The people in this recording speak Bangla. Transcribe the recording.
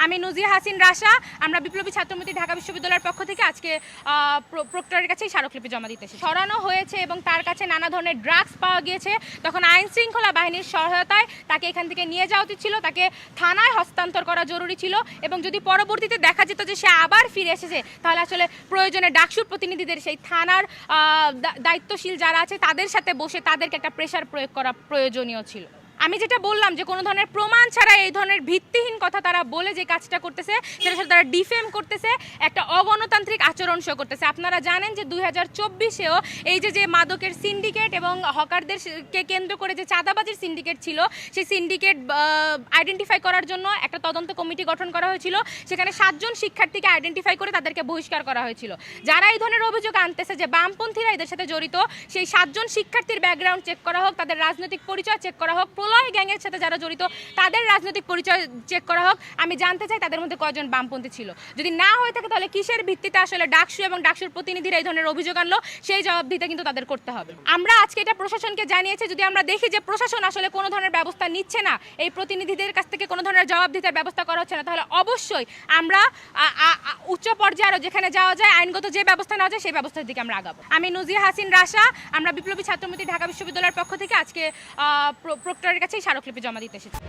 আমি নুজিয়া হাসিন রাশা। আমরা বিপ্লবী ছাত্রমন্ত্রী ঢাকা বিশ্ববিদ্যালয়ের পক্ষ থেকে আজকে প্রক্টরের কাছে স্মারকলিপি জমা দিতে এসেছি। সরানো হয়েছে এবং তার কাছে নানা ধরনের ড্রাগস পাওয়া গিয়েছে। তখন আইন শৃঙ্খলা বাহিনীর সহায়তায় তাকে এখান থেকে নিয়ে যাওয়া উচিত ছিল, তাকে থানায় হস্তান্তর করা জরুরি ছিল এবং যদি পরবর্তীতে দেখা যেত যে সে আবার ফিরে এসেছে তাহলে আসলে প্রয়োজনে ডাকসুর প্রতিনিধিদের সেই থানার দায়িত্বশীল যারা আছে তাদের সাথে বসে তাদেরকে একটা প্রেশার প্রয়োগ করা প্রয়োজনীয় ছিল। আমি যেটা বললাম যে কোনো ধরনের প্রমাণ ছাড়া এই ধরনের ভিত্তিহীন কথা তারা বলে যে কাজটা করতেছে সেটার সাথে তারা ডিফেম করতেছে, একটা অগণতান্ত্রিক আচরণ শো করতেছে। আপনারা জানেন যে 2024-এও এই যে মাদকের সিন্ডিকেট এবং হকারদেরকে কেন্দ্র করে যে চাঁদাবাজির সিন্ডিকেট ছিল সেই সিন্ডিকেট আইডেন্টিফাই করার জন্য একটা তদন্ত কমিটি গঠন করা হয়েছিল। সেখানে 7 জন শিক্ষার্থীকে আইডেন্টিফাই করে তাদেরকে বহিষ্কার করা হয়েছিল। যারা এই ধরনের অভিযোগ আনতেছে যে বামপন্থীরা এদের সাথে জড়িত, সেই 7 জন শিক্ষার্থীর ব্যাকগ্রাউন্ড চেক করা হোক, তাদের রাজনৈতিক পরিচয় চেক করা হোক, প্রলয় গ্যাংয়ের সাথে যারা জড়িত তাদের রাজনৈতিক পরিচয় চেক করা হোক। আমি জানতে চাই তাদের মধ্যে কয়জন বামপন্থী ছিল। যদি না হয়ে থাকে তাহলে কিসের ভিত্তিতে আসলে ডাকসু এবং ডাকসুর প্রতিনিধিরা এই ধরনের অভিযোগ আনলো সেই জবাব দিতে কিন্তু তাদের করতে হবে। আমরা আজকে এটা প্রশাসনকে জানিয়েছি। যদি আমরা দেখি যে প্রশাসন আসলে কোনো ধরনের ব্যবস্থা নিচ্ছে না, এই প্রতিনিধিদের কাছ থেকে কোনো ধরনের জবাব দিতে ব্যবস্থা করা হচ্ছে না, তাহলে অবশ্যই আমরা উচ্চ পর্যায়ে আরও যেখানে যাওয়া যায় আইনগত যে ব্যবস্থা নেওয়া যায় সেই ব্যবস্থার দিকে আমরা আগাবো। আমি নুজিয়া হাসিন রাশা। আমরা বিপ্লবী ছাত্রমন্ত্রী ঢাকা বিশ্ববিদ্যালয়ের পক্ষ থেকে আজকে প্রক্টরের কাছে স্মারকলিপি জমা দিতে এসেছি।